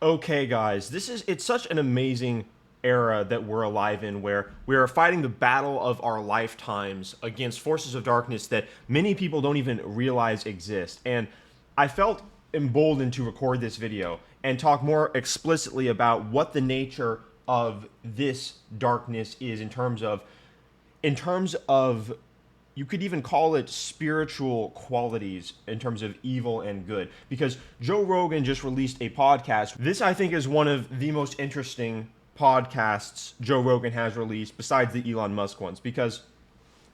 Okay, guys, it's such an amazing era that we're alive in where we are fighting the battle of our lifetimes against forces of darkness that many people don't even realize exist. And I felt emboldened to record this video and talk more explicitly about what the nature of this darkness is in terms of you could even call it spiritual qualities in terms of evil and good. Because Joe Rogan just released a podcast. This, I think, is one of the most interesting podcasts Joe Rogan has released, besides the Elon Musk ones, because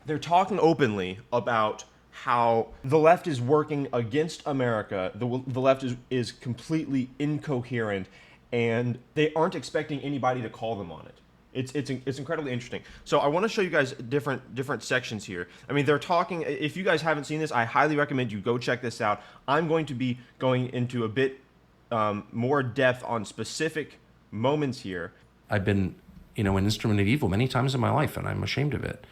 they're talking openly about how the left is working against America. The left is completely incoherent, and they aren't expecting anybody to call them on it. It's incredibly interesting. So I want to show you guys different sections here. I mean, they're talking. If you guys haven't seen this, I highly recommend you go check this out. I'm going to be going into a bit more depth on specific moments here. I've been, an instrument of evil many times in my life, and I'm ashamed of it.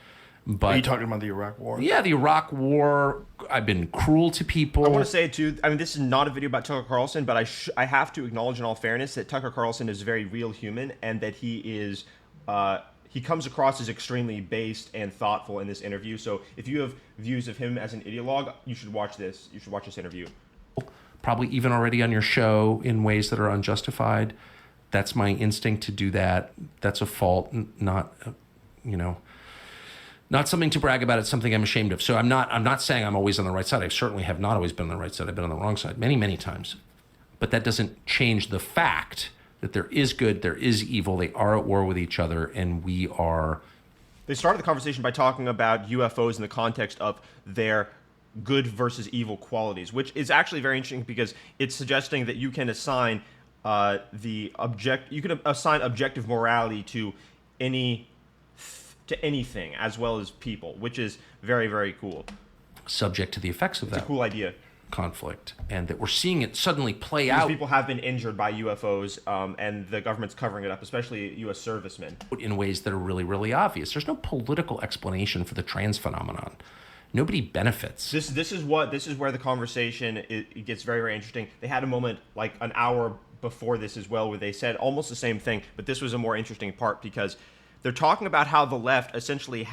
But are you talking about the Iraq War? Yeah, the Iraq War. I've been cruel to people. I want to say too. I mean, this is not a video about Tucker Carlson, but I have to acknowledge, in all fairness, that Tucker Carlson is a very real human, and that he comes across as extremely based and thoughtful in this interview. So if you have views of him as an ideologue, you should watch this. You should watch this interview. Probably even already on your show in ways that are unjustified. That's my instinct to do that. That's a fault, not something to brag about. It's something I'm ashamed of. So I'm not saying I'm always on the right side. I certainly have not always been on the right side. I've been on the wrong side many, many times. But that doesn't change the fact that there is good, there is evil, they are at war with each other, and we are... They started the conversation by talking about UFOs in the context of their good versus evil qualities, which is actually very interesting because it's suggesting that you can assign objective morality to anything as well as people, which is very, very cool. Subject to the effects of that. It's a cool idea. Conflict, and that we're seeing it suddenly play Because out. People have been injured by UFOs, and the government's covering it up, especially U.S. servicemen. In ways that are really, really obvious. There's no political explanation for the trans phenomenon. Nobody benefits. This is where the conversation it gets very, very interesting. They had a moment like an hour before this as well, where they said almost the same thing, but this was a more interesting part because they're talking about how the left essentially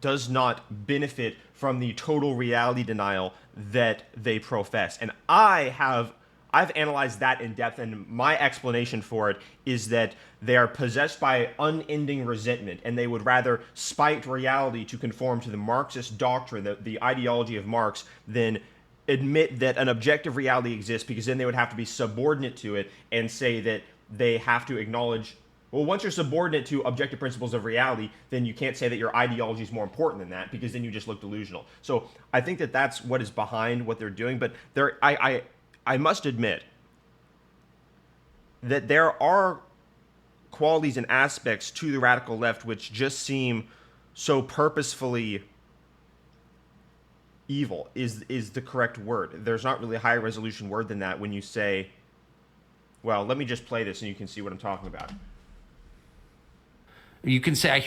does not benefit from the total reality denial that they profess. And I've analyzed that in depth, and my explanation for it is that they are possessed by unending resentment, and they would rather spite reality to conform to the Marxist doctrine, the ideology of Marx, than admit that an objective reality exists, because then they would have to be subordinate to it and say that they have to acknowledge. Well, once you're subordinate to objective principles of reality, then you can't say that your ideology is more important than that, because then you just look delusional. So I think that that's what is behind what they're doing. But I must admit that there are qualities and aspects to the radical left which just seem so purposefully evil is the correct word. There's not really a higher resolution word than that when you say, well, let me just play this and you can see what I'm talking about. You can say,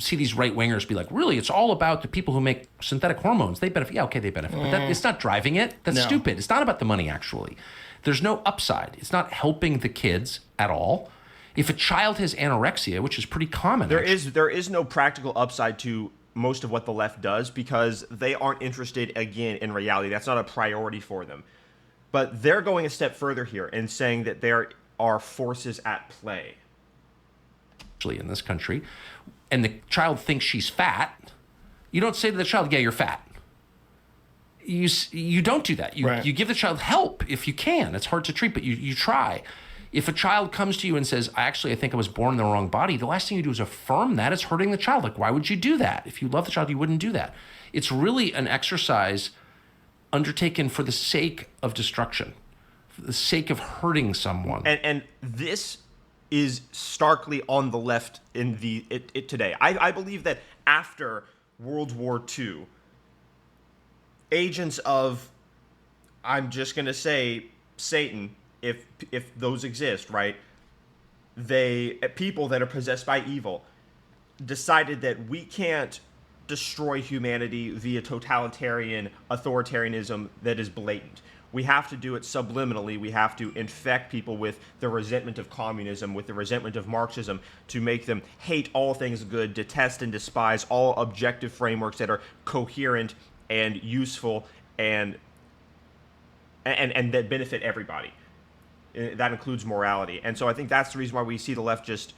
see these right-wingers be like, really, it's all about the people who make synthetic hormones. They benefit. Yeah, okay, they benefit. But it's not driving it. That's stupid. It's not about the money, actually. There's no upside. It's not helping the kids at all. If a child has anorexia, which is pretty common. There is no practical upside to most of what the left does because they aren't interested, again, in reality. That's not a priority for them. But they're going a step further here and saying that there are forces at play in this country, and the child thinks she's fat, you don't say to the child, yeah, you're fat. You don't do that. You give the child help if you can. It's hard to treat, but you try. If a child comes to you and says, I think I was born in the wrong body, the last thing you do is affirm that. It's hurting the child. Like, why would you do that? If you love the child, you wouldn't do that. It's really an exercise undertaken for the sake of destruction, for the sake of hurting someone. And this is starkly on the left in it today. I believe that after World War II, agents of, I'm just going to say, Satan, if those exist, right? People that are possessed by evil decided that we can't destroy humanity via totalitarian authoritarianism that is blatant. we have to do it subliminally. We have to infect people with the resentment of communism, with the resentment of Marxism, to make them hate all things good, detest and despise all objective frameworks that are coherent and useful and that benefit everybody. That includes morality. And so I think that's the reason why we see the left just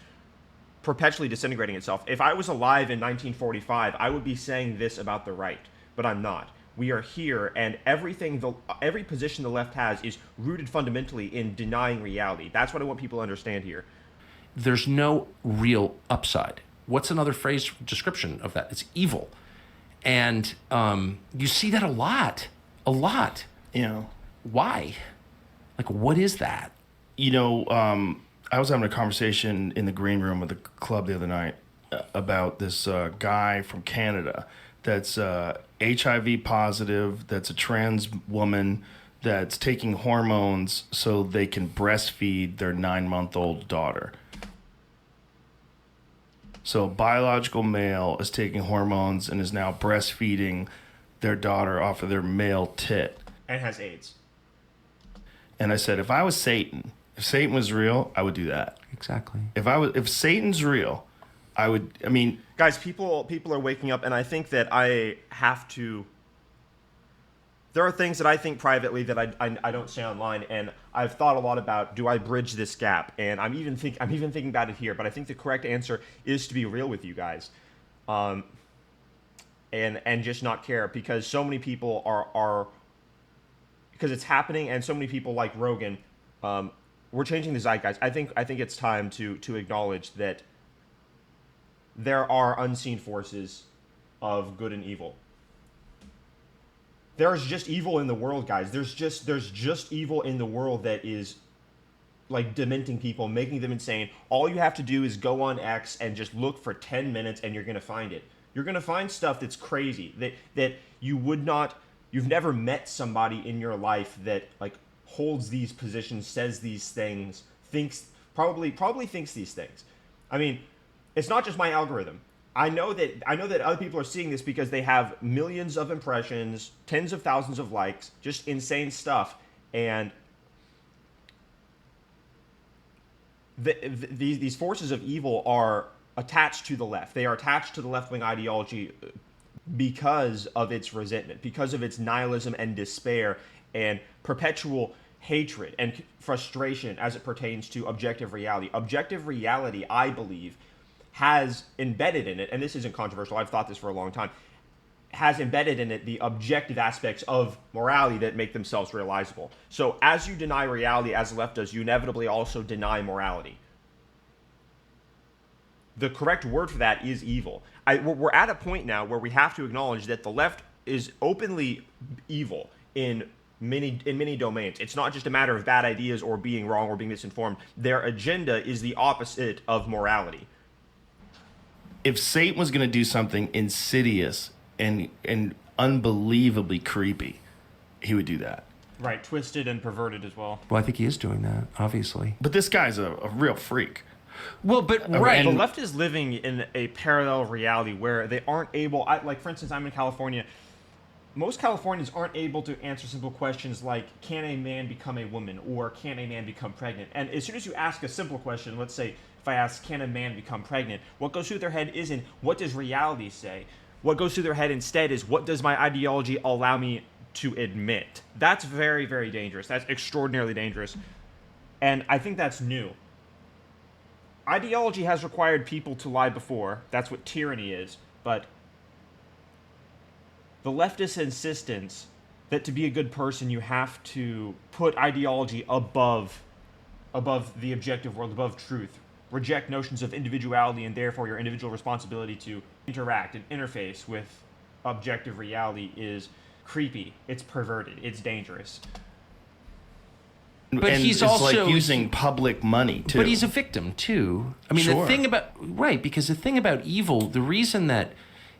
perpetually disintegrating itself. If I was alive in 1945, I would be saying this about the right, but I'm not. We are here, and every position the left has is rooted fundamentally in denying reality. That's what I want people to understand here. There's no real upside. What's another phrase description of that? It's evil. And you see that a lot. Why? Like, what is that? I was having a conversation in the green room of the club the other night about this guy from Canada that's HIV positive, that's a trans woman, that's taking hormones so they can breastfeed their 9-month-old daughter. So a biological male is taking hormones and is now breastfeeding their daughter off of their male tit. And has AIDS. And I said, if I was Satan, if Satan was real, I would do that. Exactly. If Satan's real, Guys, people are waking up, and I think that I have to. There are things that I think privately that I don't say online, and I've thought a lot about, do I bridge this gap? And I'm even thinking about it here, but I think the correct answer is to be real with you guys, and just not care, because so many people are because it's happening, and so many people like Rogan, we're changing the zeitgeist. I think it's time to acknowledge that there are unseen forces of good and evil. There's just evil in the world, guys. There's just evil in the world that is like dementing people, making them insane. All you have to do is go on X and just look for 10 minutes and you're going to find it. You're going to find stuff that's crazy that you've never met somebody in your life that like holds these positions, says these things, probably thinks these things. I mean, it's not just my algorithm. I know that other people are seeing this because they have millions of impressions, tens of thousands of likes, just insane stuff. And these forces of evil are attached to the left. They are attached to the left-wing ideology because of its resentment, because of its nihilism and despair and perpetual hatred and frustration as it pertains to objective reality. Objective reality, I believe, has embedded in it, and this isn't controversial, I've thought this for a long time, has embedded in it the objective aspects of morality that make themselves realizable. So as you deny reality, as the left does, you inevitably also deny morality. The correct word for that is evil. We're at a point now where we have to acknowledge that the left is openly evil in many domains. It's not just a matter of bad ideas or being wrong or being misinformed. Their agenda is the opposite of morality. If Satan was going to do something insidious and unbelievably creepy, he would do that. Right, twisted and perverted as well. Well, I think he is doing that, obviously. But this guy's a real freak. Well, but right. The left is living in a parallel reality where they aren't able, like for instance, I'm in California. Most Californians aren't able to answer simple questions like, can a man become a woman, or can a man become pregnant? And as soon as you ask a simple question, let's say if I ask, can a man become pregnant? What goes through their head isn't, what does reality say? What goes through their head instead is, what does my ideology allow me to admit? That's very, very dangerous. That's extraordinarily dangerous. And I think that's new. Ideology has required people to lie before. That's what tyranny is. But the leftist insistence that to be a good person, you have to put ideology above the objective world, above truth. Reject notions of individuality and therefore your individual responsibility to interact and interface with objective reality is creepy. It's perverted. It's dangerous. But and he's it's also like using public money too. But he's a victim too. I mean, Sure. the thing about evil, the reason that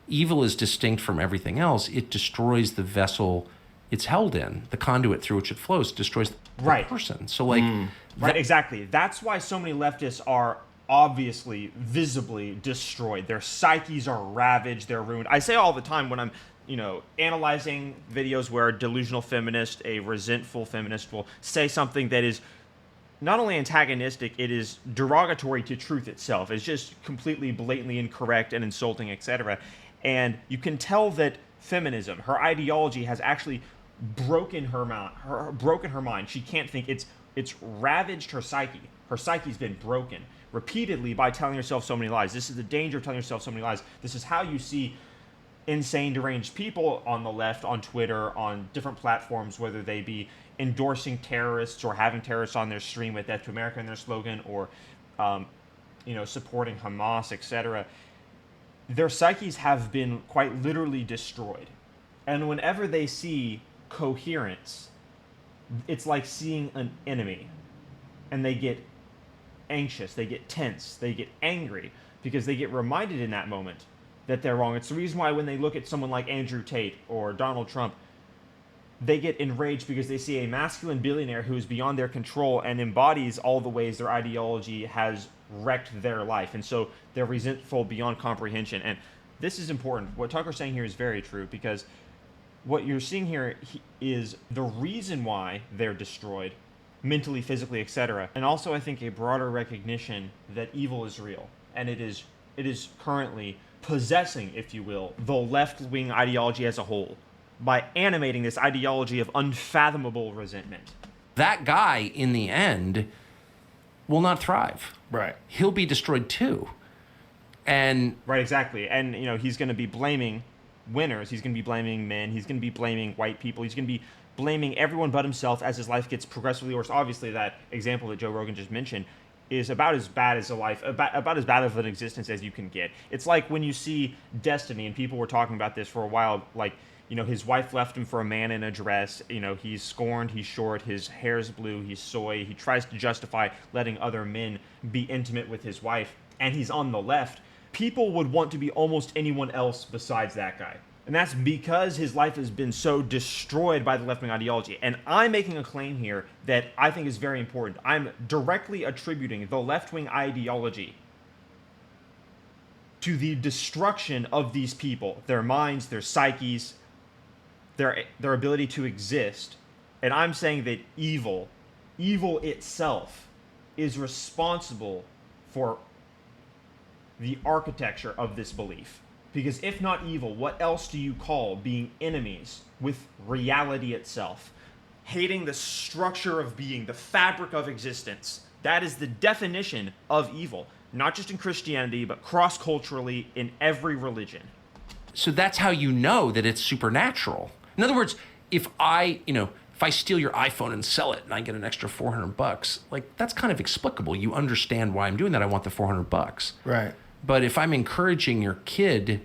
evil is distinct from everything else, it destroys the vessel it's held in, the conduit through which it flows, destroys the person. So like Right, exactly. That's why so many leftists are obviously, visibly destroyed. Their psyches are ravaged, they're ruined. I say all the time when I'm analyzing videos where a delusional feminist, a resentful feminist will say something that is not only antagonistic, it is derogatory to truth itself. It's just completely blatantly incorrect and insulting, etc. And you can tell that feminism, her ideology, has actually broken her mind. She can't think. It's ravaged her psyche. Her psyche's been broken repeatedly by telling herself so many lies. This is the danger of telling yourself so many lies. This is how you see insane, deranged people on the left, on Twitter, on different platforms, whether they be endorsing terrorists or having terrorists on their stream with "Death to America" in their slogan, or supporting Hamas, etc. Their psyches have been quite literally destroyed, and whenever they see coherence, it's like seeing an enemy, and they get anxious, they get tense, they get angry, because they get reminded in that moment that they're wrong. It's the reason why when they look at someone like Andrew Tate or Donald Trump, they get enraged because they see a masculine billionaire who is beyond their control and embodies all the ways their ideology has wrecked their life. And so they're resentful beyond comprehension. And this is important. What Tucker's saying here is very true, because what you're seeing here is the reason why they're destroyed, mentally, physically, etc. And also, I think, a broader recognition that evil is real. And it is currently possessing, if you will, the left-wing ideology as a whole, by animating this ideology of unfathomable resentment. That guy, in the end, will not thrive. Right. He'll be destroyed too. And right, exactly. And he's going to be blaming winners. He's going to be blaming men. He's going to be blaming white people. He's going to be blaming everyone but himself as his life gets progressively worse. Obviously, that example that Joe Rogan just mentioned is about as bad as a life, about as bad of an existence as you can get. It's like when you see Destiny, and people were talking about this for a while, like, his wife left him for a man in a dress. He's scorned, he's short, his hair's blue, he's soy. He tries to justify letting other men be intimate with his wife, and he's on the left. People would want to be almost anyone else besides that guy. And that's because his life has been so destroyed by the left-wing ideology. And I'm making a claim here that I think is very important. I'm directly attributing the left-wing ideology to the destruction of these people, their minds, their psyches, their ability to exist. And I'm saying that evil itself, is responsible for the architecture of this belief. Because if not evil, what else do you call being enemies with reality itself? Hating the structure of being, the fabric of existence. That is the definition of evil. Not just in Christianity, but cross-culturally in every religion. so that's how you know that it's supernatural. In other words, if I steal your iPhone and sell it and I get an extra $400, like that's kind of explicable. You understand why I'm doing that. I want the $400. Right. But if I'm encouraging your kid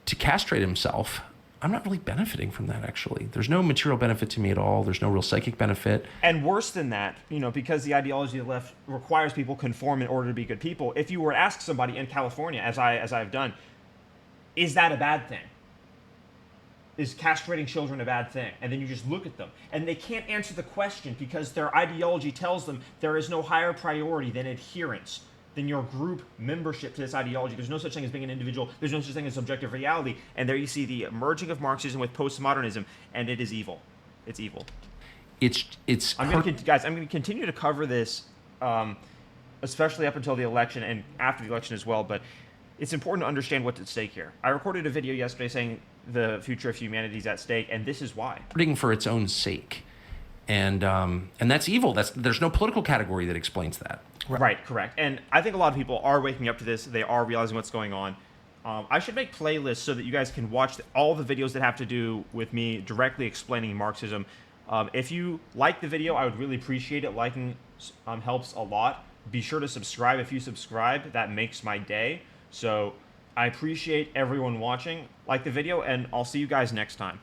to castrate himself, I'm not really benefiting from that, actually. There's no material benefit to me at all. There's no real psychic benefit. And worse than that, because the ideology of the left requires people conform in order to be good people, if you were to ask somebody in California, as I've done, is that a bad thing? Is castrating children a bad thing? And then you just look at them, and they can't answer the question because their ideology tells them there is no higher priority than adherence, than your group membership to this ideology. There's no such thing as being an individual. There's no such thing as objective reality. And there you see the merging of Marxism with postmodernism, and it is evil. It's evil. I'm going to continue to cover this, especially up until the election and after the election as well. But it's important to understand what's at stake here. I recorded a video yesterday saying the future of humanity is at stake, and this is why. For its own sake. And that's evil. There's no political category that explains that. Right, correct. And I think a lot of people are waking up to this. They are realizing what's going on. I should make playlists so that you guys can watch all the videos that have to do with me directly explaining Marxism. If you like the video, I would really appreciate it. Liking helps a lot. Be sure to subscribe. If you subscribe, that makes my day. So I appreciate everyone watching. Like the video, and I'll see you guys next time.